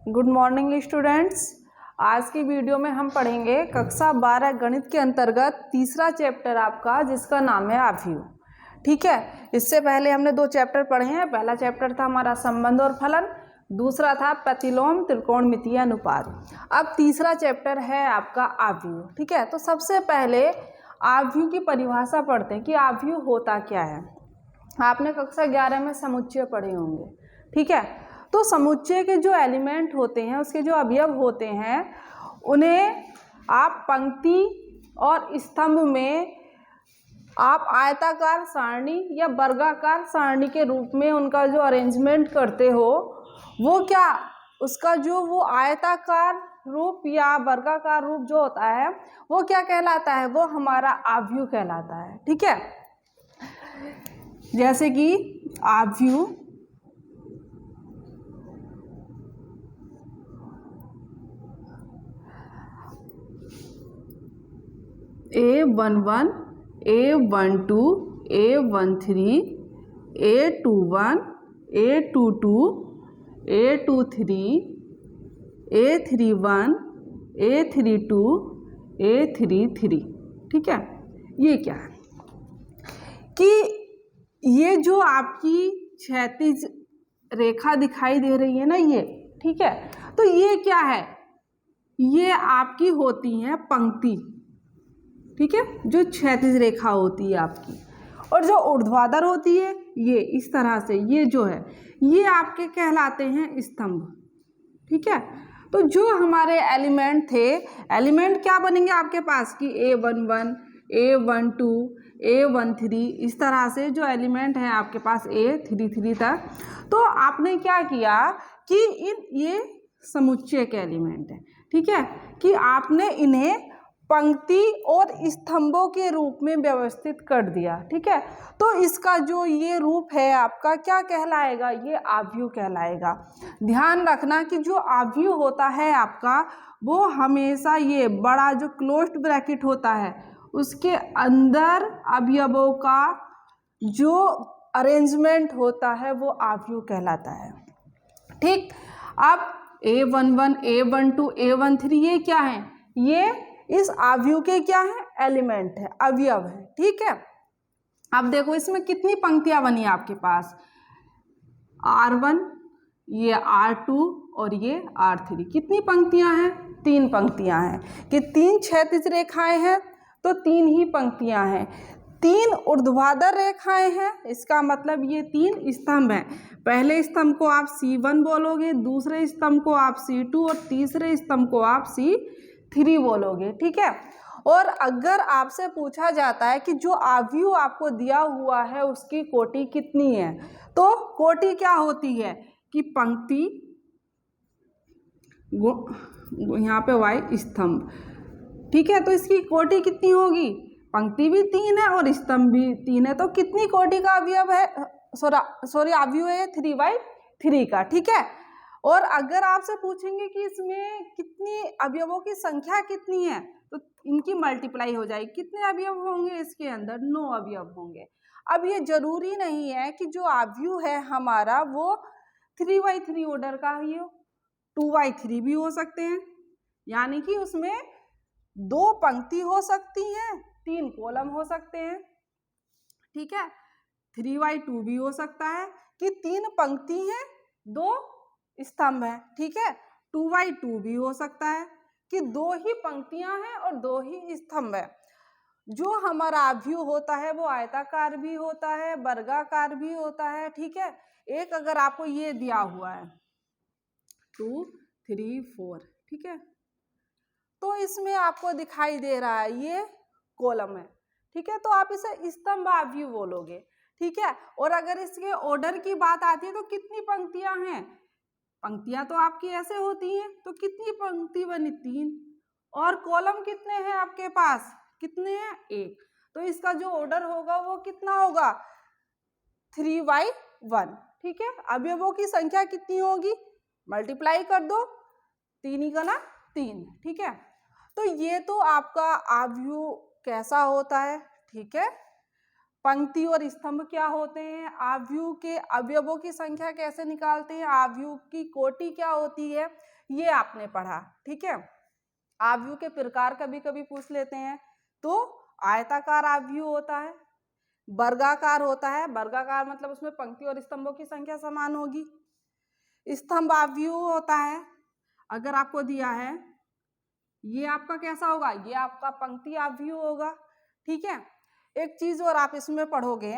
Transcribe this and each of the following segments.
Good morning students. आज की video में हम पढ़ेंगे कक्षा 12 गणित के अंतर्गत तीसरा चैप्टर आपका, जिसका नाम है आव्यूह। ठीक है, इससे पहले हमने 2 चैप्टर पढ़े हैं। पहला चैप्टर था हमारा संबंध और फलन, दूसरा था प्रतिलोम त्रिकोणमितीय अनुपात। अब तीसरा चैप्टर है आपका आव्यूह। ठीक है, तो सबसे पहले आव्यूह की परिभाषा पढ़ते हैं कि आव्यूह होता क्या है। आपने कक्षा 11 में समुच्चय पढ़े होंगे। ठीक है, तो समुच्चय के जो एलिमेंट होते हैं, उसके जो अवयव होते हैं, उन्हें आप पंक्ति और स्तंभ में आप आयताकार सारणी या वर्गाकार सारणी के रूप में उनका जो अरेंजमेंट करते हो, वो क्या उसका जो वो आयताकार रूप या वर्गाकार रूप जो होता है वो क्या कहलाता है? वो हमारा आव्यूह कहलाता है। ठीक है, जैसे कि आव्यूह A11, A12, A13, A21, A22, A23, A31, A32, A33। ठीक है, ये क्या है कि ये जो आपकी क्षैतिज रेखा दिखाई दे रही है ना, ये ठीक है, तो ये क्या है? ये आपकी होती है पंक्ति। ठीक है, जो क्षैतिज रेखा होती है आपकी, और जो ऊर्ध्वाधर होती है ये इस तरह से, ये जो है ये आपके कहलाते हैं स्तंभ। ठीक है, तो जो हमारे एलिमेंट थे, एलिमेंट क्या बनेंगे आपके पास कि A11, A12, A13, इस तरह से जो एलिमेंट है आपके पास A33 तक। तो आपने क्या किया कि ये समुच्चय के एलिमेंट है। ठीक है, कि आपने इन्हें पंक्ति और स्तंभों के रूप में व्यवस्थित कर दिया। ठीक है, तो इसका जो ये रूप है आपका क्या कहलाएगा? ये आव्यूह कहलाएगा। ध्यान रखना कि जो आव्यूह होता है आपका, वो हमेशा ये बड़ा जो क्लोज्ड ब्रैकेट होता है उसके अंदर अवयवों का जो अरेंजमेंट होता है वो आव्यूह कहलाता है। ठीक, अब A11, A12, A13 ये क्या है? ये इस आव्यूह के क्या है? एलिमेंट है, अवयव है। ठीक है, अब देखो इसमें कितनी पंक्तियां बनी आपके पास? R1, ये R2 और ये R3। कितनी पंक्तियां हैं? 3 पंक्तियां हैं। कि 3 क्षैतिज रेखाएं हैं तो 3 ही पंक्तियां हैं। 3 ऊर्ध्वाधर रेखाएं हैं, इसका मतलब ये 3 स्तंभ हैं। पहले स्तंभ को आप C1 बोलोगे, दूसरे स्तंभ को आप C2 और तीसरे स्तंभ को आप C3 बोलोगे। ठीक है, और अगर आपसे पूछा जाता है कि जो आव्यूह आपको दिया हुआ है उसकी कोटि कितनी है, तो कोटि क्या होती है कि पंक्ति, यहाँ पे Y स्तंभ। ठीक है, तो इसकी कोटि कितनी होगी? पंक्ति भी 3 है और स्तंभ भी 3 है, तो कितनी कोटि का अवयव है? सॉरी आव्यूह है 3/3 का। ठीक है, और अगर आपसे पूछेंगे कि इसमें कितनी अवयवों की संख्या कितनी है, तो इनकी मल्टीप्लाई हो जाएगी। कितने अवयव होंगे इसके अंदर? 9 अवयव होंगे। अब ये जरूरी नहीं है कि जो आव्यूह है हमारा वो 3/3 ऑर्डर का ही हो, 2/3 भी हो सकते हैं, यानी कि उसमें 2 पंक्ति हो सकती हैं, 3 कॉलम हो सकते हैं। ठीक है, 3/2 भी हो सकता है कि 3 पंक्ति हैं 2 स्तंभ है। ठीक है, 2/2 भी हो सकता है कि 2 ही पंक्तियां हैं और 2 ही स्तंभ है। जो हमारा आव्यूह होता है वो आयताकार भी होता है, वर्गाकार भी होता है। ठीक है, एक अगर आपको ये दिया हुआ है 2, 3, 4, ठीक है, तो इसमें आपको दिखाई दे रहा है ये कॉलम है। ठीक है, तो आप इसे स्तंभ आव्यूह बोलोगे। ठीक है, और अगर इसके ऑर्डर की बात आती है तो कितनी पंक्तियां हैं? पंक्तियां तो आपकी ऐसे होती हैं, तो कितनी पंक्ति बनी? 3। और कॉलम कितने हैं आपके पास? कितने हैं? 1। तो इसका जो ऑर्डर होगा वो कितना होगा? 3/1। ठीक है, अवयवों की संख्या कितनी होगी? मल्टीप्लाई कर दो, 3 ही का ना 3। ठीक है, तो ये तो आपका आव्यूह कैसा होता है। ठीक है, पंक्ति और स्तंभ क्या होते हैं, आव्यूह के अवयवों की संख्या कैसे निकालते हैं, आव्यूह की कोटि क्या होती है, ये आपने पढ़ा, ठीक है। आव्यूह के प्रकार कभी कभी पूछ लेते हैं, तो आयताकार आव्यूह होता है, वर्गाकार होता है, वर्गाकार मतलब उसमें पंक्ति और स्तंभों की संख्या समान होगी। स्तंभ आव्यूह होता है, अगर आपको दिया है ये आपका कैसा होगा, ये आपका पंक्ति आव्यूह होगा, ठीक है। एक चीज और आप इसमें पढ़ोगे,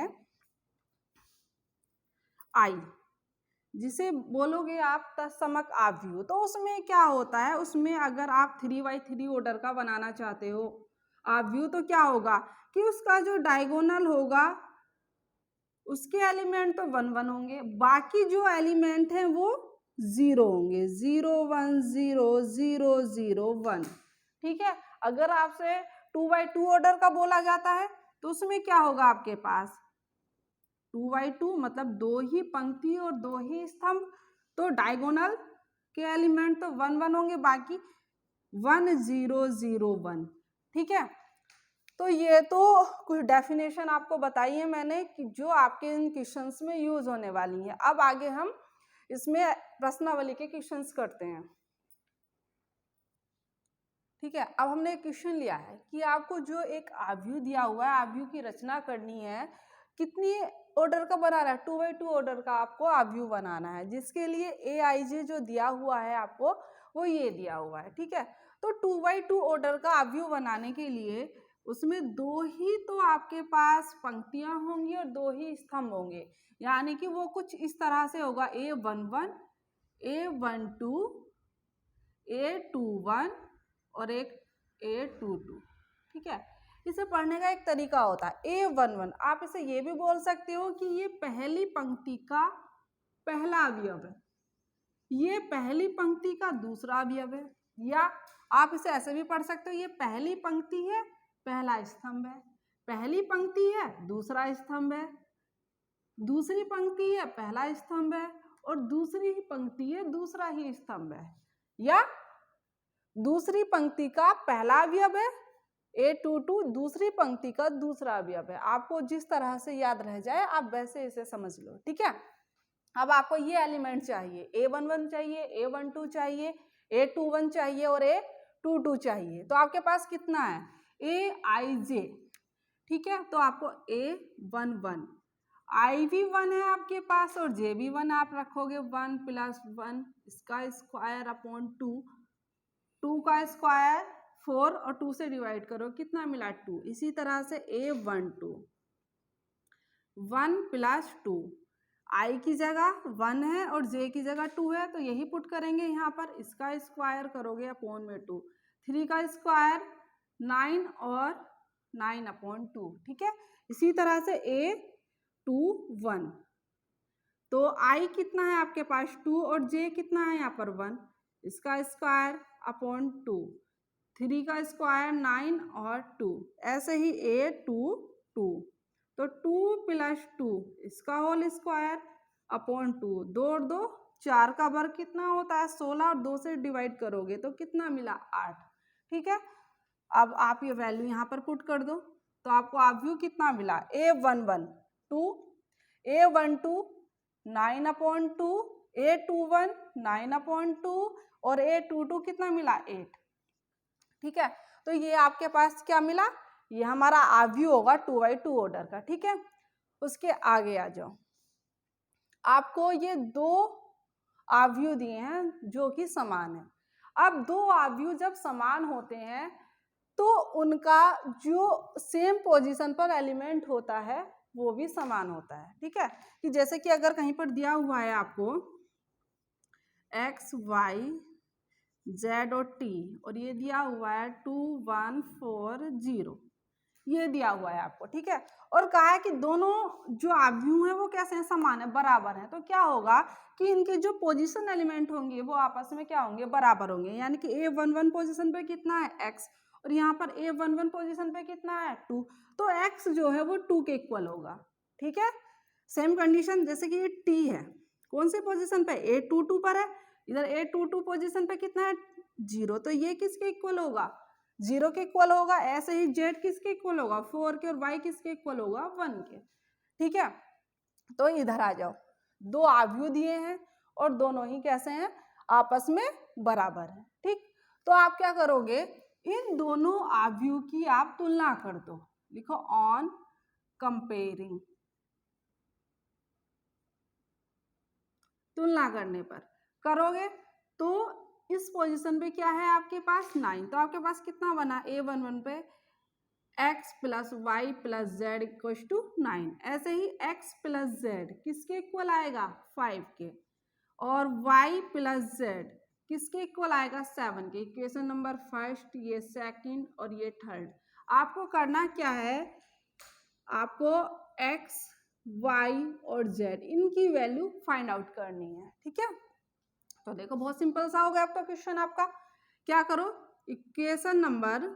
आई, जिसे बोलोगे आप तत्समक आव्यूह, तो उसमें क्या होता है, उसमें अगर आप 3x3 ऑर्डर का बनाना चाहते हो आव्यूह, तो क्या होगा कि उसका जो डायगोनल होगा उसके एलिमेंट तो 1 1 होंगे, बाकी जो एलिमेंट हैं वो 0 होंगे, 0 1 0 0 0 1, ठीक है। अगर आपसे 2x2 ऑर्डर का बोला जाता है तो उसमें क्या होगा आपके पास 2x2 मतलब 2 ही पंक्ति और 2 ही स्तंभ, तो डायगोनल के एलिमेंट तो 1 1 होंगे, बाकी 1 0 0 1, ठीक है। तो ये तो कुछ डेफिनेशन आपको बताई है मैंने कि जो आपके इन क्वेश्चंस में यूज होने वाली है। अब आगे हम इसमें प्रश्नावली के क्वेश्चंस करते हैं, ठीक है। अब हमने एक क्वेश्चन लिया है कि आपको जो एक आव्यूह दिया हुआ है, आव्यूह की रचना करनी है, कितनी ऑर्डर का बनाना है, 2x2 ऑर्डर का आपको आव्यूह बनाना है, जिसके लिए AIJ जो दिया हुआ है आपको वो ये दिया हुआ है, ठीक है। तो 2x2 ऑर्डर का आव्यूह बनाने के लिए उसमें 2 ही तो आपके पास पंक्तियां होंगी और 2 ही स्तंभ होंगे, यानी कि वो कुछ इस तरह से होगा A11 A12 A21 और एक A22, ठीक है। इसे पढ़ने का एक तरीका होता है A11, आप इसे ये भी बोल सकते हो कि ये पहली पंक्ति का पहला अवयव है, ये पहली पंक्ति का दूसरा अवयव है, या आप इसे ऐसे भी पढ़ सकते हो ये पहली पंक्ति है पहला स्तंभ है, पहली पंक्ति है दूसरा स्तंभ है, दूसरी पंक्ति है पहला स्तंभ है, और दूसरी ही पंक्ति है दूसरा ही स्तंभ है, या दूसरी पंक्ति का पहला अवयव है A22, दूसरी पंक्ति का दूसरा अवयव है। आपको जिस तरह से याद रह जाए आप वैसे इसे समझ लो, ठीक है। अब आपको ये एलिमेंट चाहिए, A11 चाहिए, A12 चाहिए, A21 चाहिए और A22 चाहिए, तो आपके पास कितना है AIJ, ठीक है। तो आपको A11 I भी 1 है आपके पास और J भी 1, आप रखोगे 1 + 1 इसका स्क्वायर अपॉन 2, 2 का स्क्वायर 4 और 2 से डिवाइड करो, कितना मिला 2। इसी तरह से A12 1 + 2, I की जगह 1 है और J की जगह 2 है, तो यही पुट करेंगे यहाँ पर, इसका स्क्वायर करोगे अपॉन में 2, 3 का स्क्वायर 9 और 9 अपॉन 2, ठीक है। इसी तरह से A21, तो I कितना है आपके पास 2 और J कितना है यहाँ पर 1, इसका स्क्वायर अपॉन 2, 3 का स्क्वायर 9 और 2, ऐसे ही A22, तो 2 + 2 इसका होल स्क्वायर अपॉन 2, 2 और 2 4 का वर्ग कितना होता है 16, और 2 से डिवाइड करोगे तो कितना मिला 8, ठीक है। अब आप ये वैल्यू यहाँ पर पुट कर दो, तो आपको आव्यूह कितना मिला A11 2, A12 9 upon 2, A21 9 upon 2 और A22 कितना मिला 8, ठीक है। तो ये आपके पास क्या मिला, ये हमारा आव्यूह होगा 2x2 ऑर्डर का, ठीक है। उसके आगे आ जाओ, आपको ये 2 आव्यूह दिए हैं जो कि समान है। अब 2 आव्यूह जब समान होते हैं तो उनका जो सेम पोजीशन पर एलिमेंट होता है वो भी समान होता है, ठीक है। कि जैसे कि अगर कहीं पर दिया हुआ है आपको x y z और t, और ये दिया हुआ है 2 1 4 0, ये दिया हुआ है आपको, ठीक है। और कहा है कि दोनों जो आव्यूह हैं वो कैसे हैं, समान है, बराबर है, तो क्या होगा कि इनके जो पोजीशन एलिमेंट होंगे वो आपस में क्या होंगे, बराबर होंगे। यानी कि A11 पोजीशन पे कितना है x, और यहाँ पर A11 पोजीशन पे कितना है 2, तो x जो है वो 2 के इक्वल होगा, ठीक है। सेम कंडीशन जैसे कि ये t है, कौन सी पोजीशन पे A22 पर है, इधर A22 पोजीशन पे कितना है 0, तो ये किसके इक्वल होगा 0 के इक्वल होगा। ऐसे ही z किसके इक्वल होगा 4 के, और y किसके इक्वल होगा 1 के, ठीक है। तो इधर आ जाओ, 2 आव्यूह दिए हैं और दोनों ही कैसे हैं, आपस में बराबर है। ठीक, तो आप क्या करोगे, इन दोनों अवयव की आप तुलना कर दो। लिखो ऑन कंपेयरिंग, तुलना करने पर करोगे तो इस पोजीशन पे क्या है आपके पास 9, तो आपके पास कितना बना A11 पे x plus y plus z equal to 9। ऐसे ही x प्लस जेड किसके इक्वल आएगा 5 के, और y प्लस जेड किसके इक्वल आएगा 7 के। इक्वेशन नंबर फर्स्ट, ये सेकंड और ये थर्ड। आपको करना क्या है, आपको x y और z इनकी वैल्यू फाइंड आउट करनी है। ठीक है, तो देखो बहुत सिंपल सा हो गया आपका क्वेश्चन। आपका क्या करो, इक्वेशन नंबर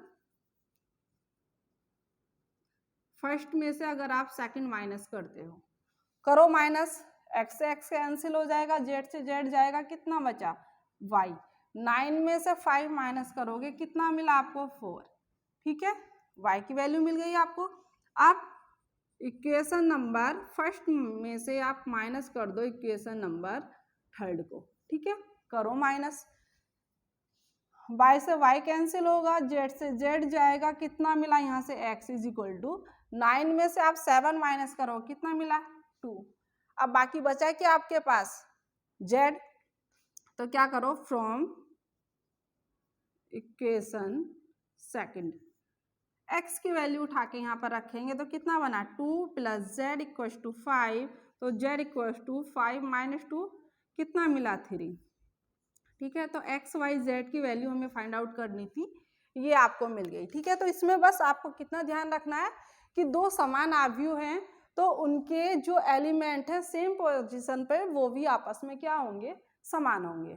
फर्स्ट में से अगर आप सेकंड माइनस करते हो, करो माइनस, x से x कैंसिल हो जाएगा, z से z जाएगा, कितना बचा y। 9 में से 5 माइनस करोगे, कितना मिला आपको 4। ठीक है, y की वैल्यू मिल गई आपको। आप इक्वेशन नंबर फर्स्ट में से आप माइनस कर दो इक्वेशन नंबर थर्ड को। ठीक है, करो माइनस, y से y कैंसिल होगा, z से z जाएगा, कितना मिला यहाँ से x इज इक्वल टू 9 में से आप 7 माइनस करो, कितना मिला 2। अब बाकी बचा क्या आपके पास z, तो क्या करो फ्रॉम इक्वेशन सेकंड x की वैल्यू उठा के यहाँ पर रखेंगे तो कितना बना 2 प्लस जेड इक्व टू 5, तो z इक्व टू 5 माइनस 2 कितना मिला 3। ठीक है, तो x y z की वैल्यू हमें फाइंड आउट करनी थी, ये आपको मिल गई। ठीक है, तो इसमें बस आपको कितना ध्यान रखना है कि दो समान अवयव हैं तो उनके जो एलिमेंट है सेम पोजीशन पे वो भी आपस में क्या होंगे, समान होंगे।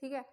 ठीक है,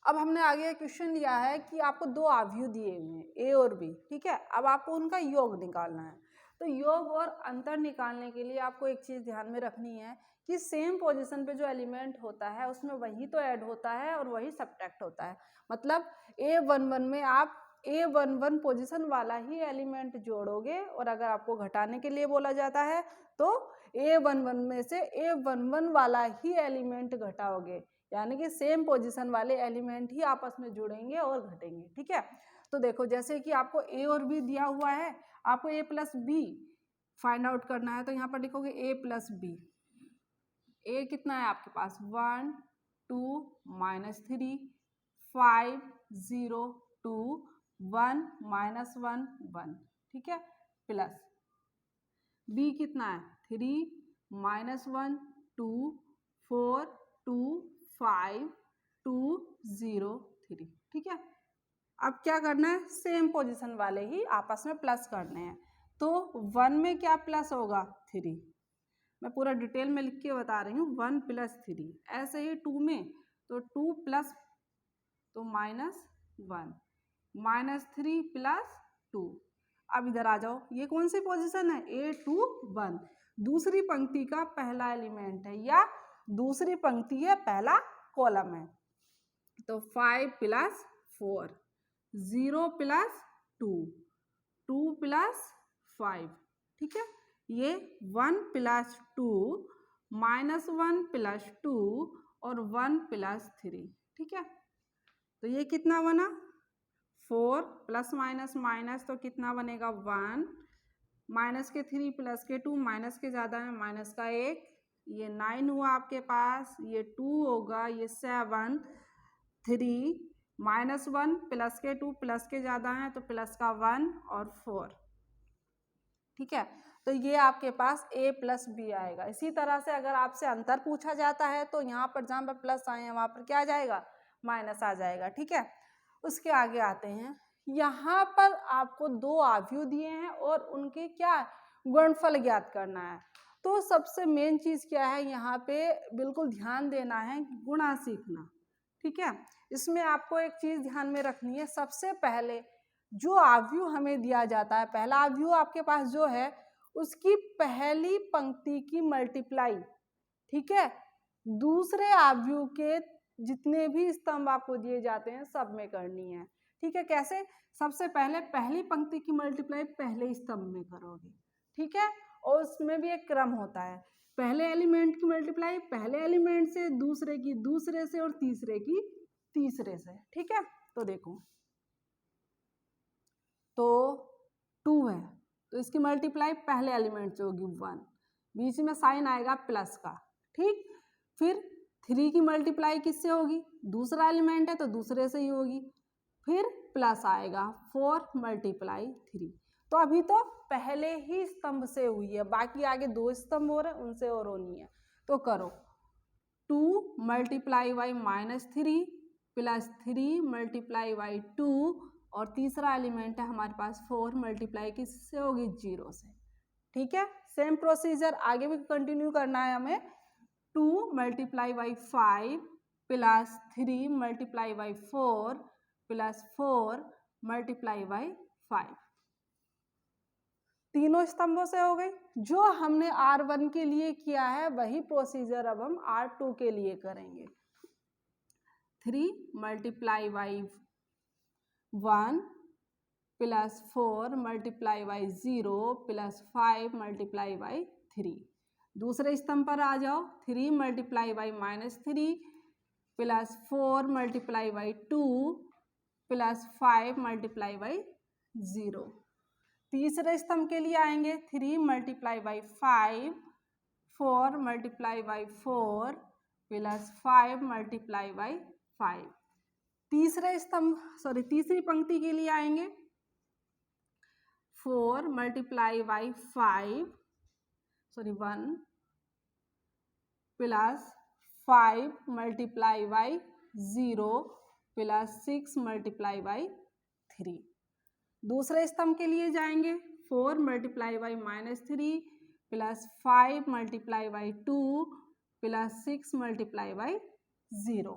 अब हमने आगे क्वेश्चन लिया है कि आपको दो अवयव दिए हुए हैं a और b। ठीक है, अब आपको उनका योग निकालना है। तो योग और अंतर निकालने के लिए आपको एक चीज ध्यान में रखनी है कि सेम पोजीशन पे जो एलिमेंट होता है उसमें वही तो ऐड होता है और वही सब्ट्रैक्ट होता है। मतलब A11 में आप A11 पोजीशन वाला ही एलिमेंट जोड़ोगे, और अगर आपको घटाने के लिए बोला जाता है तो A11 में से A11 वाला ही एलिमेंट घटाओगे, यानी कि सेम पोजीशन वाले एलिमेंट ही आपस में जुड़ेंगे और घटेंगे। ठीक है, तो देखो जैसे कि आपको a और b दिया हुआ है, आपको a plus b find out करना है, तो यहाँ पर लिखोगे a प्लस बी। a कितना है आपके पास 1 2 -3 5 0 2 1 -1 1। ठीक है, प्लस b कितना है 3 -1 2 4 2 5 2 0 3। ठीक है, अब क्या करना है, सेम पोजीशन वाले ही आपस में प्लस करने हैं। तो 1 में क्या प्लस होगा 3, मैं पूरा डिटेल में लिख के बता रही हूँ, 1 प्लस 3। ऐसे ही 2 में तो 2 प्लस तो -1 -3 प्लस 2। अब इधर आ जाओ, ये कौन सी पोजीशन है A21, दूसरी पंक्ति का पहला एलिमेंट है या दूसरी पंक्ति है पहला कॉलम है। तो 5 प्लस 4 0 प्लस 2 2 प्लस 5। ठीक है, ये 1 प्लस 2 -1 प्लस 2 और 1 प्लस 3। ठीक है, तो ये कितना बना 4 प्लस माइनस माइनस, तो कितना बनेगा 1 माइनस के 3 प्लस के 2, माइनस के ज़्यादा है माइनस का 1, ये 9 हुआ आपके पास, ये 2 होगा, ये 7 3 -1 प्लस के 2 प्लस के ज़्यादा हैं तो प्लस का 1 और 4। ठीक है, तो ये आपके पास a प्लस बी आएगा। इसी तरह से अगर आपसे अंतर पूछा जाता है तो यहाँ पर जहाँ पर प्लस आए हैं वहाँ पर क्या आ जाएगा, माइनस आ जाएगा। ठीक है, उसके आगे आते हैं, यहाँ पर आपको दो अवयव दिए हैं और उनके क्या गुणनफल ज्ञात करना है। तो सबसे मेन चीज़ क्या है, यहाँ पे बिल्कुल ध्यान देना है, गुणा सीखना। ठीक है, इसमें आपको एक चीज़ ध्यान में रखनी है, सबसे पहले जो अवयव हमें दिया जाता है, पहला अवयव आपके पास जो है उसकी पहली पंक्ति की मल्टीप्लाई, ठीक है, दूसरे अवयव के जितने भी स्तंभ आपको दिए जाते हैं सब में करनी है। ठीक है, कैसे, सबसे पहले पहली पंक्ति की मल्टीप्लाई पहले स्तंभ में करोगे। ठीक है, और उसमें भी एक क्रम होता है, पहले एलिमेंट की मल्टीप्लाई पहले एलिमेंट से, दूसरे की दूसरे से, और तीसरे की तीसरे से। ठीक है, तो देखो, तो 2 है तो इसकी मल्टीप्लाई पहले एलिमेंट से होगी 1, बीच में साइन आएगा प्लस का। ठीक, फिर 3 की मल्टीप्लाई किससे होगी, दूसरा एलिमेंट है तो दूसरे से ही होगी, फिर प्लस आएगा 4 मल्टीप्लाई 3। तो अभी तो पहले ही स्तंभ से हुई है, बाकी आगे 2 स्तंभ हो रहे हैं, उनसे और होनी है। तो करो 2 multiply by -3 plus 3 multiply by 2, और तीसरा एलिमेंट है हमारे पास 4 मल्टीप्लाई किससे होगी, 0 से। ठीक है, सेम प्रोसीजर आगे भी कंटिन्यू करना है हमें। 2 multiply by 5 plus 3 multiply by 4 plus 4 multiply by 5, तीनों स्तंभों से हो गई। जो हमने R1 के लिए किया है वही प्रोसीजर अब हम R2 के लिए करेंगे। 3 multiply by 1 plus 4 multiply by 0 plus 5 multiply by 3। दूसरे स्तंभ पर आ जाओ, 3 multiply by -3 plus 4 multiply by 2 plus 5 multiply by 0। तीसरे स्तंभ के लिए आएंगे, 3 multiply by 5 4 multiply by 4 plus 5 multiply by 5। तीसरे स्तंभ तीसरी पंक्ति के लिए आएंगे, 4 multiply by 1 plus 5 multiply by 0 plus 6 multiply by 3। दूसरे स्तंभ के लिए जाएंगे, 4 multiply by -3 plus 5 multiply by 2 plus 6 multiply by 0।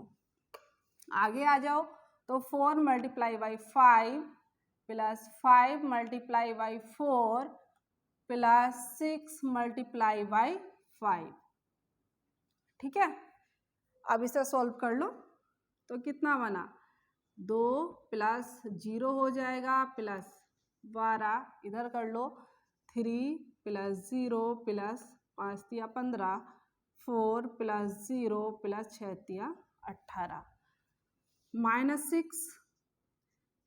आगे आ जाओ, तो 4 multiply by 5 plus 5 multiply by 4 plus 6 multiply by 5। ठीक है, अब इसे सॉल्व कर लो, तो कितना बना, 2 प्लस 0 हो जाएगा प्लस 12, इधर कर लो, 3 प्लस 0 प्लस 5 तिया 15, 4 प्लस 0 प्लस 6 तिया 18, -6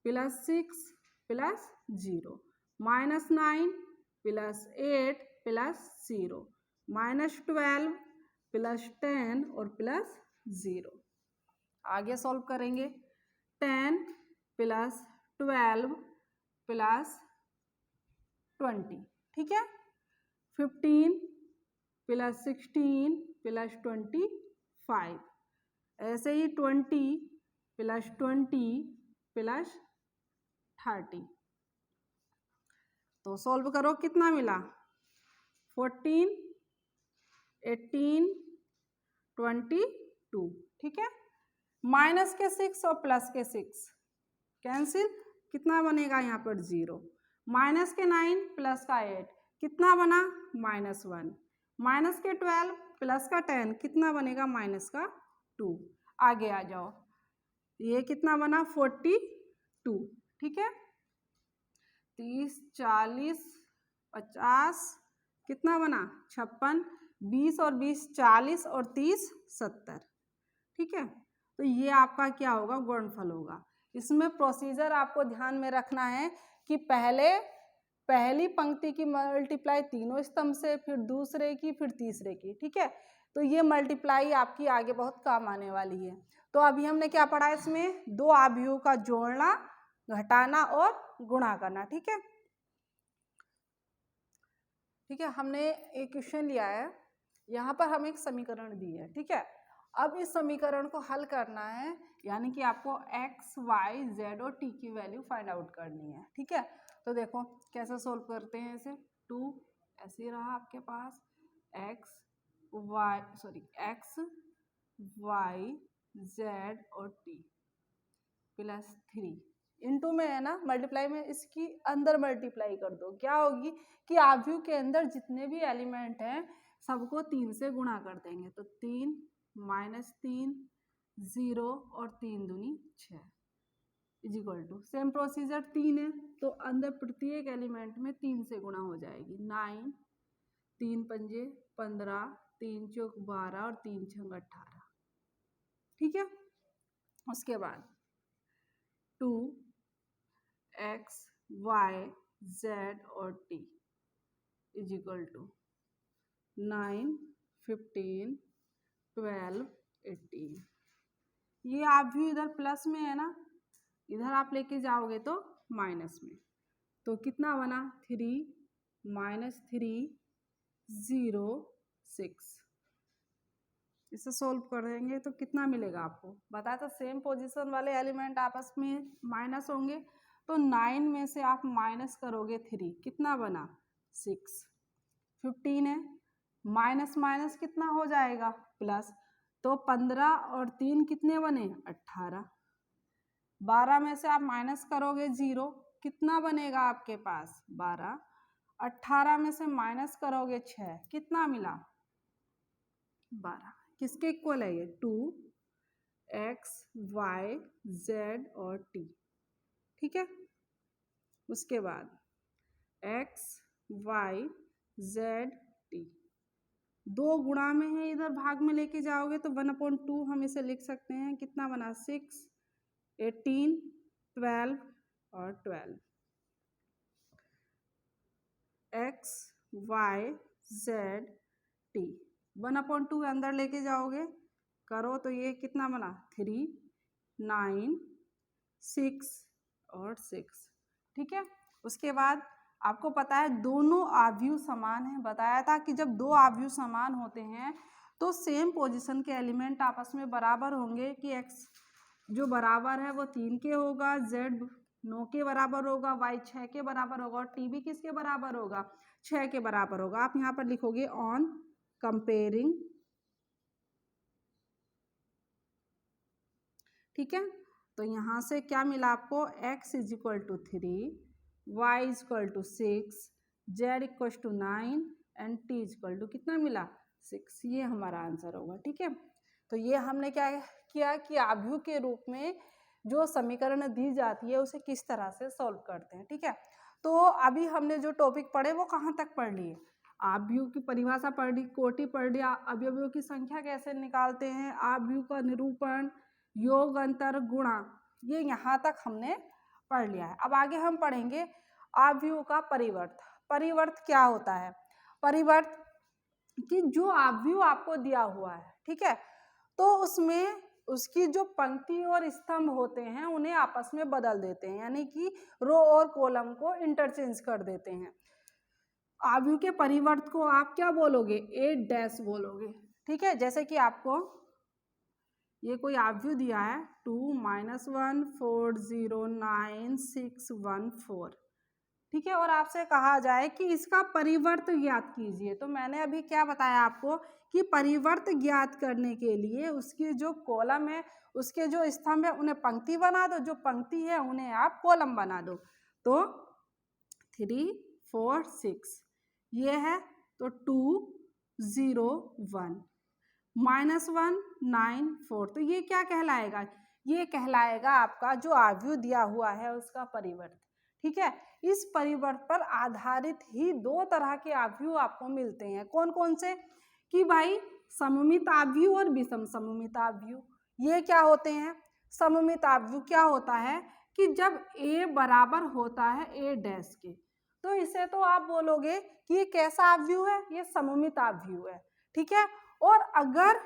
plus 6 plus 0, -9 plus 8 plus 0, -12 plus 10 और प्लस 0। आगे सॉल्व करेंगे, 10 प्लस 12 प्लस 20। ठीक है, 15 प्लस 16 प्लस 25, ऐसे ही 20 प्लस 20 प्लस 30। तो सॉल्व करो, कितना मिला, 14 18 22। ठीक है, माइनस के 6 और प्लस के 6 कैंसिल, कितना बनेगा यहाँ पर 0, माइनस के 9 प्लस का 8 कितना बना, -1, माइनस के 12 प्लस का 10 कितना बनेगा, -2। आगे आ जाओ, ये कितना बना, 42। ठीक है, 30 40 50 कितना बना, 56, 20 और 20 40 और 30 70। ठीक है, तो ये आपका क्या होगा, गुणनफल होगा। इसमें प्रोसीजर आपको ध्यान में रखना है कि पहली पंक्ति की मल्टीप्लाई तीनों स्तंभ से, फिर दूसरे की, फिर तीसरे की। ठीक है, तो ये मल्टीप्लाई आपकी आगे बहुत काम आने वाली है। तो अभी हमने क्या पढ़ा, इसमें 2 अवयवों का जोड़ना, घटाना और गुणा करना। ठीक है, ठीक है, हमने एक क्वेश्चन लिया है, यहाँ पर हमें एक समीकरण दी है। ठीक है, अब इस समीकरण को हल करना है, यानी कि आपको x, y, z और t की वैल्यू फाइंड आउट करनी है। ठीक है, तो देखो कैसे सोल्व करते हैं इसे। 2 ऐसे रहा आपके पास, x y z और t प्लस 3 इंटू में है ना, मल्टीप्लाई में इसकी अंदर मल्टीप्लाई कर दो। क्या होगी कि अवयव के अंदर जितने भी एलिमेंट हैं सबको 3 से गुणा कर देंगे, तो 3 -3 0 और 3 दूनी 6 is equal to, same procedure 3 है तो अंदर प्रत्येक एलिमेंट में 3 से गुणा हो जाएगी। 9 3 पंजे 15 3 चौक 12 और 3 छंग 18। ठीक है, उसके बाद 2x y z और t इज इक्वल टू 9 15 12 18। ये आप भी इधर प्लस में है ना, इधर आप लेके जाओगे तो माइनस में, तो कितना बना 3 -3 0 6। इसे सोल्व कर देंगे तो कितना मिलेगा आपको, बताया था सेम पोजीशन वाले एलिमेंट आपस में माइनस होंगे, तो 9 में से आप माइनस करोगे 3, कितना बना 6। 15 है, माइनस माइनस कितना हो जाएगा प्लस, तो 15 और 3 कितने बने 18। 12 में से आप माइनस करोगे 0, कितना बनेगा आपके पास 12। 18 में से माइनस करोगे 6, कितना मिला 12। किसके इक्वल है ये 2x y z और t। ठीक है, उसके बाद x y z t 2 गुणा में है, इधर भाग में लेके जाओगे तो 1/2 हम इसे लिख सकते हैं, कितना बना 6 18 12 और 12। x y z t 1/2 अंदर लेके जाओगे करो तो ये कितना बना 3 9 6 और 6। ठीक है, उसके बाद आपको पता है दोनों आव्यूह समान हैं, बताया था कि जब दो आव्यूह समान होते हैं तो सेम पोजीशन के एलिमेंट आपस में बराबर होंगे, कि x जो बराबर है वो 3 के होगा, z 9 के बराबर होगा, y 6 के बराबर होगा और t भी किसके बराबर होगा 6 के बराबर होगा। आप यहाँ पर लिखोगे ऑन कंपेयरिंग। ठीक है, तो यहाँ से क्या मिला आपको x is equal to 3, y is equal to 6, z equal to 9 and t is equal to कितना मिला 6। ये हमारा आंसर होगा। ठीक है, तो ये हमने क्या किया कि आव्यूह के रूप में जो समीकरण दी जाती है उसे किस तरह से सॉल्व करते हैं। ठीक है, तो अभी हमने जो टॉपिक पढ़े वो कहाँ तक पढ़ लिए, आव्यूह की परिभाषा पढ़ ली, कोटि पढ़ लिया, अवयवों की संख्या कैसे निकालते हैं, आव्यूह का निरूपण, योग अंतर गुणा, ये यहाँ तक हमने पढ़ लिया है। अब आगे हम पढ़ेंगे आव्यूह का परिवर्त। परिवर्त क्या होता है, परिवर्त कि जो आव्यूह आपको दिया हुआ है, ठीक है, तो उसमें उसकी जो पंक्ति और स्तंभ होते हैं उन्हें आपस में बदल देते हैं, यानी कि रो और कॉलम को इंटरचेंज कर देते हैं। आव्यूह के परिवर्त को आप क्या बोलोगे ए डैश बोलोगे। ठीक है, जैसे कि आपको ये कोई आव्यूह दिया है 2 -1 4 0 9 6 1 4। ठीक है, और आपसे कहा जाए कि इसका परिवर्त ज्ञात कीजिए, तो मैंने अभी क्या बताया आपको कि परिवर्त ज्ञात करने के लिए उसकी जो कॉलम है उसके जो स्तंभ है उन्हें पंक्ति बना दो, जो पंक्ति है उन्हें आप कॉलम बना दो। तो 3 4 6 ये है, तो 2 0 1 -1 9 4, तो ये क्या कहलाएगा, ये कहलाएगा आपका जो आव्यूह दिया हुआ है उसका परिवर्त। ठीक है, इस परिवर्त पर आधारित ही दो तरह के आव्यूह आपको मिलते हैं, कौन कौन से, कि भाई सममित आव्यूह और विषम सममित आव्यूह। ये क्या होते हैं, सममित आव्यूह क्या होता है कि जब a बराबर होता है a डैश के, तो इसे तो आप बोलोगे कि ये कैसा आव्यूह है, ये सममित आव्यूह है। ठीक है, और अगर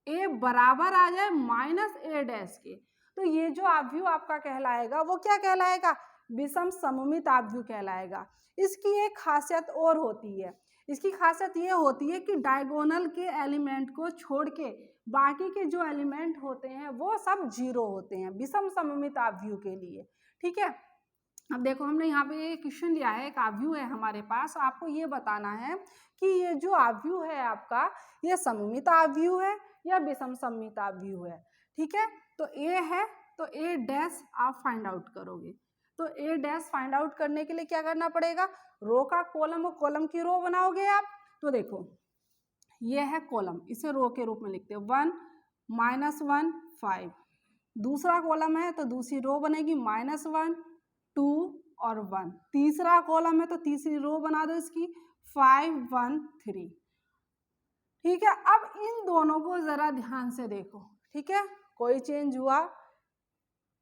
a बराबर आ जाए -a डैश के, तो ये जो आव्यूह आपका कहलाएगा वो क्या कहलाएगा, विषम सममित आव्यूह कहलाएगा। इसकी एक खासियत और होती है, इसकी खासियत ये होती है कि डायगोनल के एलिमेंट को छोड़ के बाकी के जो एलिमेंट होते हैं वो सब 0 होते हैं विषम सममित आव्यूह के लिए। ठीक है, अब देखो हमने यहाँ पे एक क्वेश्चन लिया है, एक आव्यूह है हमारे पास, आपको ये बताना है कि ये जो आव्यूह है आपका ये सममित आव्यूह है या विषम सममित आव्यूह है। ठीक है, तो ए है तो ए डैश आप फाइंड आउट करोगे, तो ए डैश फाइंड आउट करने के लिए क्या करना पड़ेगा, रो का कॉलम और कॉलम की रो बनाओगे आप। तो देखो ये है कॉलम, इसे रो के रूप में लिखते हैं 1 -1 5, दूसरा कॉलम है तो दूसरी रो बनेगी -1 2 और 1, तीसरा कॉलम है तो तीसरी रो बना दो इसकी 5 1 3। ठीक है, अब इन दोनों को जरा ध्यान से देखो। ठीक है, कोई चेंज हुआ,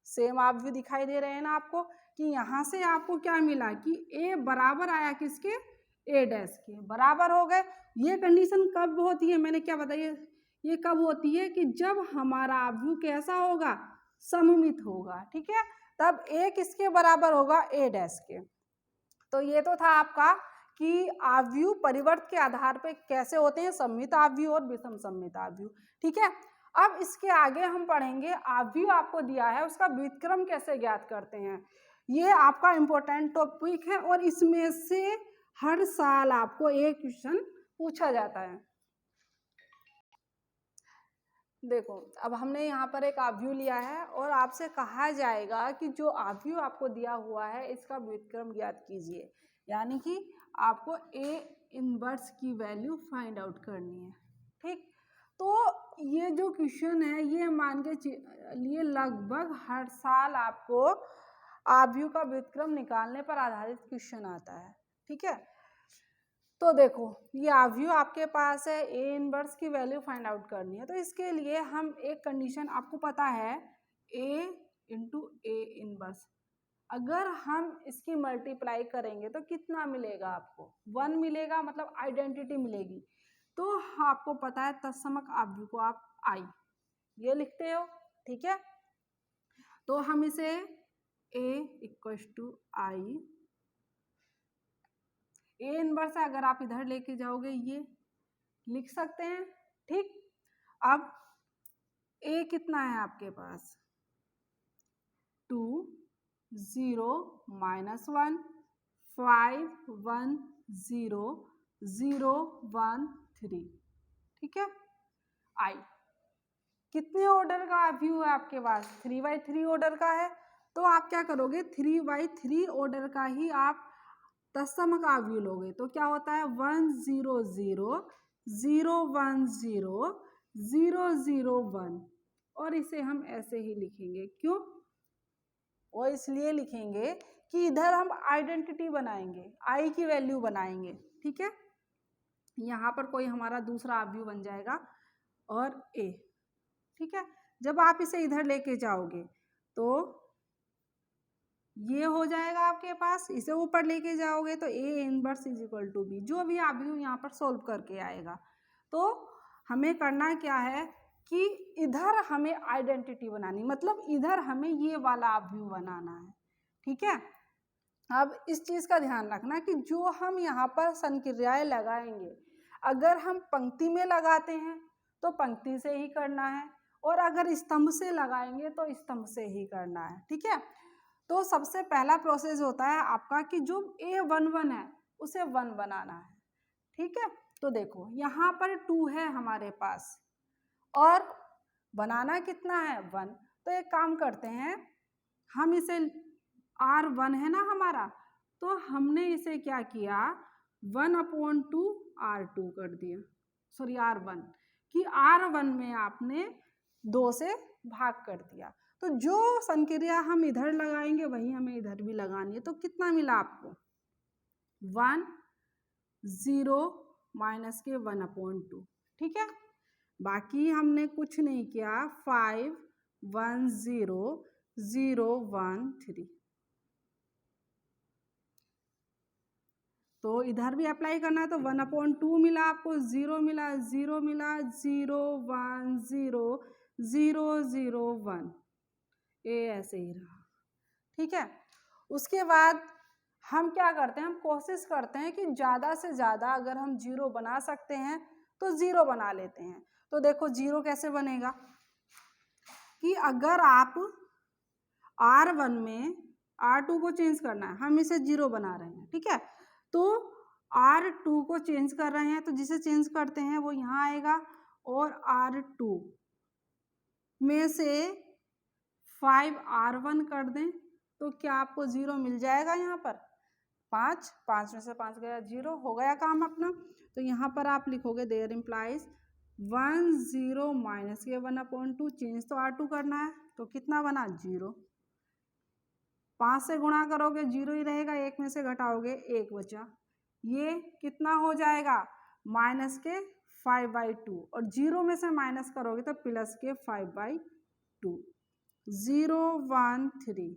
सेम आप भी दिखाई दे रहे हैं ना आपको, कि यहाँ से आपको क्या मिला कि ए बराबर आया किसके, ए डैश के बराबर हो गए। ये कंडीशन कब होती है, मैंने क्या बताया, ये कब होती है कि जब हमारा आव्यूह कैसा होगा, सममित होगा। ठीक है, तब ए किसके बराबर होगा, ए डैश के। तो ये तो था आपका कि आव्यूह परिवर्त के आधार पे कैसे होते हैं, सममित आव्यूह और विषम सममित आव्यूह। ठीक है, अब इसके आगे हम पढ़ेंगे आव्यूह आपको दिया है उसका व्युत्क्रम कैसे ज्ञात करते हैं। ये आपका इम्पोर्टेंट टॉपिक है और इसमें से हर साल आपको एक क्वेश्चन पूछा जाता है। देखो, अब हमने यहाँ पर एक आव्यूह लिया है और आपसे कहा जाएगा कि जो आव्यूह आपको दिया हुआ है इसका व्युत्क्रम ज्ञात कीजिए, यानी कि आपको ए इनवर्स की वैल्यू फाइंड आउट करनी है। ठीक, तो ये जो क्वेश्चन है ये मान के लिए लगभग हर साल आपको आव्यूह का व्युत्क्रम निकालने पर आधारित क्वेश्चन आता है। ठीक है, तो देखो ये आव्यूह आपके पास है, ए इनवर्स की वैल्यू फाइंड आउट करनी है। तो इसके लिए हम एक कंडीशन, आपको पता है ए इंटू ए इनवर्स, अगर हम इसकी मल्टीप्लाई करेंगे तो कितना मिलेगा आपको, 1 मिलेगा, मतलब आइडेंटिटी मिलेगी। तो आपको पता है तत्समक आव्यूह को आप आई ये लिखते हो। ठीक है, तो हम इसे A equals to I, A inverse है, अगर आप इधर लेके जाओगे ये लिख सकते हैं। ठीक, अब ए कितना है आपके पास, 2 0 -1 5 1 0 0 1 3। ठीक है, आई कितने ऑर्डर का आव्यूह है आपके पास, 3/3 ऑर्डर का है। तो आप क्या करोगे, 3/3 ऑर्डर का ही आप तत्समक आव्यूह लोगे। तो क्या होता है 1 0 0 0 1 0 0 0 1, और इसे हम ऐसे ही लिखेंगे। क्यों, वो इसलिए लिखेंगे कि इधर हम आइडेंटिटी बनाएंगे, आई की वैल्यू बनाएंगे। ठीक है, यहाँ पर कोई हमारा दूसरा आव्यूह बन जाएगा और ए। ठीक है, जब आप इसे इधर लेके जाओगे तो ये हो जाएगा आपके पास, इसे ऊपर लेके जाओगे तो A inverse is equal to B, जो भी आव्यूह यहाँ पर सोल्व करके आएगा। तो हमें करना क्या है कि इधर हमें आइडेंटिटी बनानी, मतलब इधर हमें ये वाला आव्यूह बनाना है। ठीक है, अब इस चीज़ का ध्यान रखना कि जो हम यहाँ पर संक्रियाएं लगाएंगे, अगर हम पंक्ति में लगाते हैं तो पंक्ति से ही करना है, और अगर स्तंभ से लगाएंगे तो स्तंभ से ही करना है। ठीक है, तो सबसे पहला प्रोसेस होता है आपका कि जो A11 है उसे 1 बनाना है। ठीक है, तो देखो यहाँ पर 2 है हमारे पास और बनाना कितना है 1। तो एक काम करते हैं, हम इसे R1 है ना हमारा, तो हमने इसे क्या किया 1/2 R2 कर दिया, सॉरी R1, कि R1 में आपने 2 से भाग कर दिया। तो जो संक्रिया हम इधर लगाएंगे वही हमें इधर भी लगानी है। तो कितना मिला आपको 1 0 माइनस के 1/2। ठीक है, बाकी हमने कुछ नहीं किया, 5 1 0 0 1 3। तो इधर भी अप्लाई करना है, तो 1/2 मिला आपको, 0 मिला 0 मिला 0 1 0 0 0 1, ये ऐसे ही रहा। ठीक है, उसके बाद हम क्या करते हैं, हम कोशिश करते हैं कि ज़्यादा से ज़्यादा अगर हम 0 बना सकते हैं तो 0 बना लेते हैं। तो देखो 0 कैसे बनेगा कि अगर आप R1 में R2 को चेंज करना है, हम इसे 0 बना रहे हैं। ठीक है, तो R2 को चेंज कर रहे हैं, तो जिसे चेंज करते हैं वो यहाँ आएगा, और R2 में से 5 R1 कर दें तो क्या आपको 0 मिल जाएगा। यहाँ पर 5 में से 5 गया 0, हो गया काम अपना। तो यहाँ पर आप लिखोगे देयर इम्प्लाइज 1 0 माइनस के 1/2, चेंज तो R2 करना है, तो कितना बना 0। 5 से गुणा करोगे 0 ही रहेगा, 1 में से घटाओगे 1 बचा, ये कितना हो जाएगा माइनस के 5/2 और 0 में से माइनस करोगे तो प्लस के 5/2। 0 1 3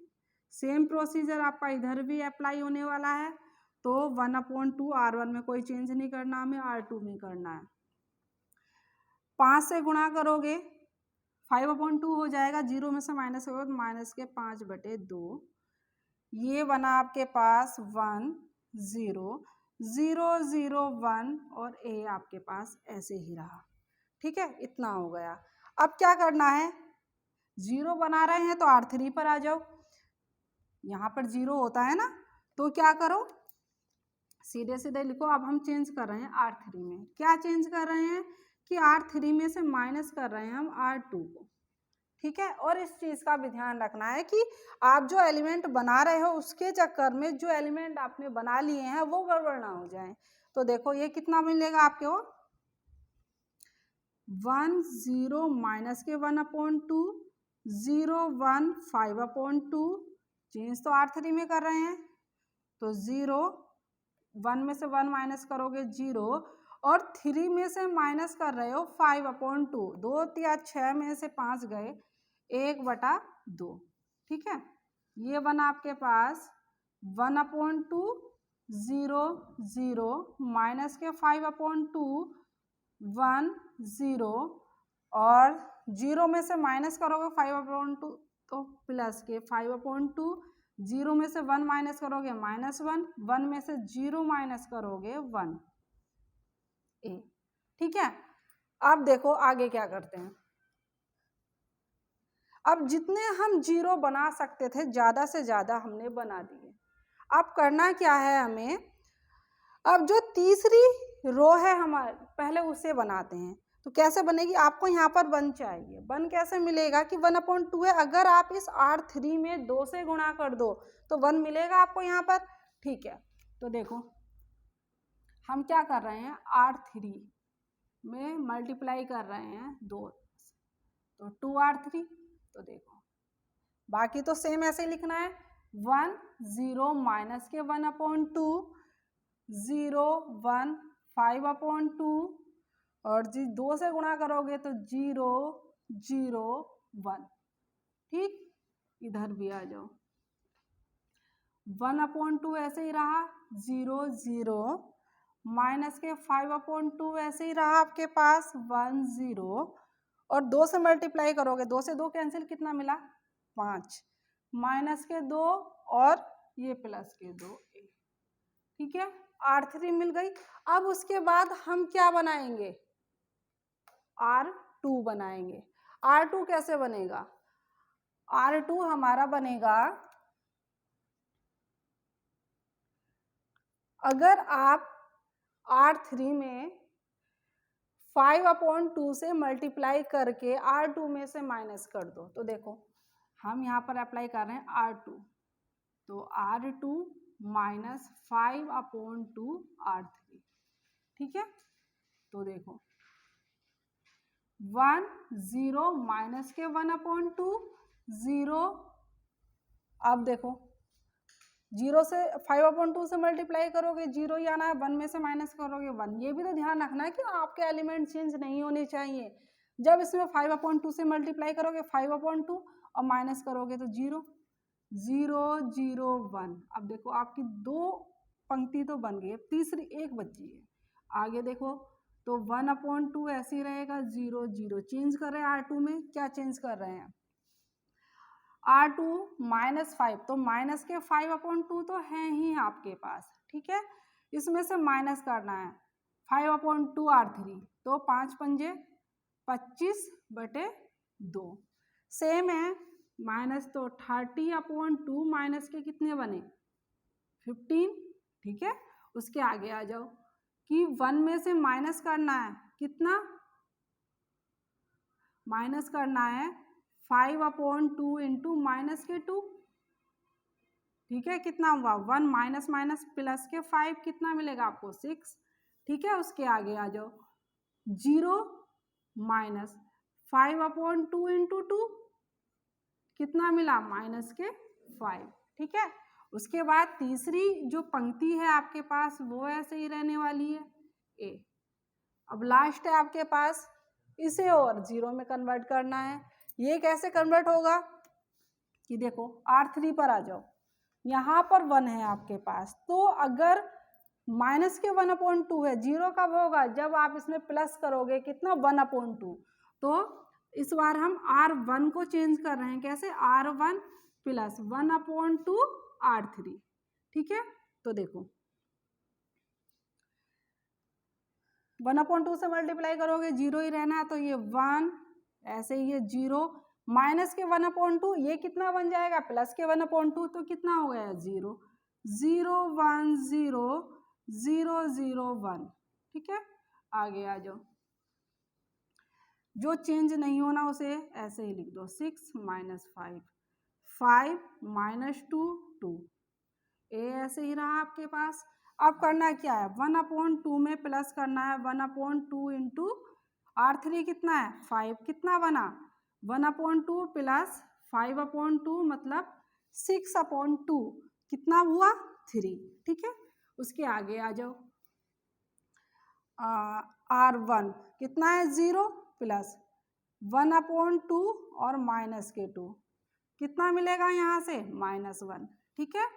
सेम प्रोसीजर आपका इधर भी अप्लाई होने वाला है। तो 1/2 R1 में कोई चेंज नहीं करना, हमें R2 में करना है। 5 से गुणा करोगे 5/2 हो जाएगा, 0 में से माइनस करोगे तो माइनस के 5/2। ये बना आपके पास 1 0 0 0 1 और ए आपके पास ऐसे ही रहा। ठीक है, इतना हो गया। अब क्या करना है, 0 बना रहे हैं तो R3 पर आ जाओ। यहाँ पर 0 होता है ना, तो क्या करो, सीधे सीधे लिखो। अब हम चेंज कर रहे हैं R3 में। क्या चेंज कर रहे हैं कि R3 में से माइनस कर रहे हैं हम R2 को। ठीक है, और इस चीज़ का भी ध्यान रखना है कि आप जो एलिमेंट बना रहे हो उसके चक्कर में जो एलिमेंट आपने बना लिए हैं वो गड़बड़ ना हो जाए। तो देखो ये कितना मिलेगा आपके को, 1 0 माइनस के 1/2 0 1 5/2। चेंज तो R3 में कर रहे हैं तो 0 1 में से 1 माइनस करोगे 0 और 3 में से माइनस कर रहे हो 5/2। 2 या 6 में से 5 गए, 1/2। ठीक है, ये बना आपके पास 1/2 0 0 माइनस के 5/2 1 0 और 0 में से माइनस करोगे 5/2 तो प्लस के 5/2। 0 में से 1 माइनस करोगे -1, 1 में से 0 माइनस करोगे 1 ए। ठीक है, अब देखो आगे क्या करते हैं। अब जितने हम 0 बना सकते थे ज़्यादा से ज़्यादा हमने बना दिए। अब करना क्या है हमें, अब जो तीसरी रो है हमारे, पहले उसे बनाते हैं। तो कैसे बनेगी, आपको यहाँ पर 1 चाहिए। 1 कैसे मिलेगा कि 1/2 है, अगर आप इस R3 में 2 से गुणा कर दो तो 1 मिलेगा आपको यहाँ पर। ठीक है, तो देखो हम क्या कर रहे हैं, R3 में मल्टीप्लाई कर रहे हैं 2, तो 2R3। तो देखो बाकी तो सेम ऐसे लिखना है, 1 0 माइनस के 1/2 0 1 5/2 और जी 2 से गुणा करोगे तो 0 0 1। ठीक, इधर भी आ जाओ, 1/2 ऐसे ही रहा, 0 0 माइनस के 5/2 ऐसे ही रहा आपके पास 1 0 और 2 से मल्टीप्लाई करोगे, 2 से 2 कैंसिल, कितना मिला 5, माइनस के 2 और ये प्लस के 2 ए। ठीक है, R3 मिल गई। अब उसके बाद हम क्या बनाएंगे, R2 बनाएंगे। R2 कैसे बनेगा, R2 हमारा बनेगा, अगर आप R3 में 5/2 से मल्टीप्लाई करके R2 में से माइनस कर दो, तो देखो हम यहाँ पर अप्लाई कर रहे हैं R2, तो R2 माइनस 5/2 R3। ठीक है, तो देखो 1 0 माइनस के 1/2 0। अब देखो 0 से 5/2 से मल्टीप्लाई करोगे 0 ही आना है, 1 में से माइनस करोगे 1। ये भी तो ध्यान रखना है कि आपके एलिमेंट चेंज नहीं होने चाहिए। जब इसमें 5/2 से मल्टीप्लाई करोगे 5/2 और माइनस करोगे तो 0 0 0 1। अब देखो आपकी 2 पंक्ति तो बन गई, तीसरी एक बची है। आगे देखो तो 1/2 ऐसे ही रहेगा, 0 0 चेंज कर रहे हैं R2 में, क्या चेंज कर रहे हैं R2 -5, तो माइनस के 5/2 तो है ही आपके पास। ठीक है, इसमें से माइनस करना है 5/2 R3, तो 5 पंजे 25/2। सेम है माइनस, तो 30/2 माइनस के कितने बने 15। ठीक है, उसके आगे आ जाओ कि 1 में से माइनस करना है, कितना माइनस करना है 5/2 इंटू माइनस के 2। ठीक है, कितना हुआ 1 माइनस माइनस प्लस के 5, कितना मिलेगा आपको 6। ठीक है, उसके आगे आ जाओ 0 माइनस 5/2 इंटू 2, कितना मिला माइनस के 5। ठीक है, उसके बाद तीसरी जो पंक्ति है आपके पास वो ऐसे ही रहने वाली है ए। अब लास्ट है आपके पास, इसे और जीरो में कन्वर्ट करना है। ये कैसे कन्वर्ट होगा कि देखो R3 पर आ जाओ, यहाँ पर 1 है आपके पास, तो अगर माइनस के 1/2 है, जीरो कब होगा जब आप इसमें प्लस करोगे कितना 1/2। तो इस बार हम R1 को चेंज कर रहे हैं, कैसे R1 प्लस 1/2 R3, ठीक है। तो देखो 1/2 से मल्टीप्लाई करोगे जीरो ही रहना है, तो ये 1, ऐसे ही ये 0, माइनस के 1/2 ये कितना बन जाएगा प्लस के 1/2, तो कितना हो गया 0, 0 1 0 0 0 1, ठीक है। आगे आ जाओ, जो चेंज नहीं होना उसे ऐसे ही लिख दो, 6 माइनस 5 5 माइनस 2 2, ए ऐसे ही रहा आपके पास। अब करना क्या है 1/2 में प्लस करना है, 1/2 इंटू R3 कितना है 5, कितना बना 1/2 प्लस 5/2 मतलब 6/2, कितना हुआ 3, ठीक है। उसके आगे आ जाओ, R1 कितना है 0 प्लस 1/2 और माइनस के 2, कितना मिलेगा यहाँ से -1, ठीक है।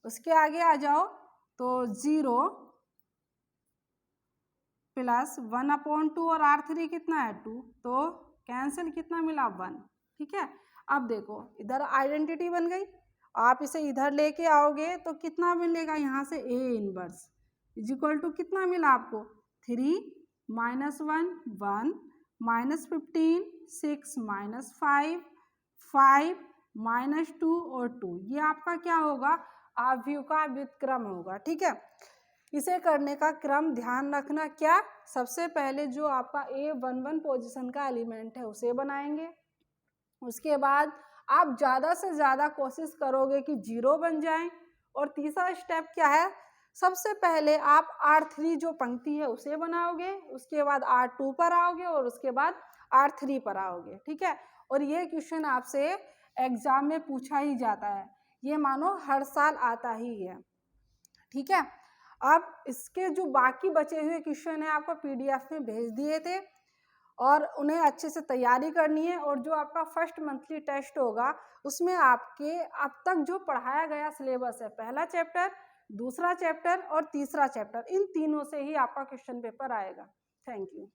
उसके आगे आ जाओ, तो 0 प्लस 1/2 और R3 कितना है 2, तो कैंसिल कितना मिला 1, ठीक है। अब देखो इधर आइडेंटिटी बन गई, आप इसे इधर लेके आओगे तो कितना मिलेगा यहाँ से A inverse is equal to कितना मिला आपको 3 -1 1 -15 6 -5 5 -2 और 2, ये आपका क्या होगा आव्यूह का व्युत्क्रम होगा, ठीक है। इसे करने का क्रम ध्यान रखना, क्या सबसे पहले जो आपका A11 पोजीशन का एलिमेंट है उसे बनाएंगे, उसके बाद आप ज़्यादा से ज़्यादा कोशिश करोगे कि 0 बन जाए, और तीसरा स्टेप क्या है सबसे पहले आप R3 जो पंक्ति है उसे बनाओगे, उसके बाद R2 पर आओगे और उसके बाद R3 पर आओगे, ठीक है। और ये क्वेश्चन आपसे एग्जाम में पूछा ही जाता है, ये मानो हर साल आता ही है, ठीक है। अब इसके जो बाकी बचे हुए क्वेश्चन है आपको PDF में भेज दिए थे, और उन्हें अच्छे से तैयारी करनी है। और जो आपका फर्स्ट मंथली टेस्ट होगा उसमें आपके अब तक जो पढ़ाया गया सिलेबस है, पहला चैप्टर, दूसरा चैप्टर और तीसरा चैप्टर, इन तीनों से ही आपका क्वेश्चन पेपर आएगा। Thank you.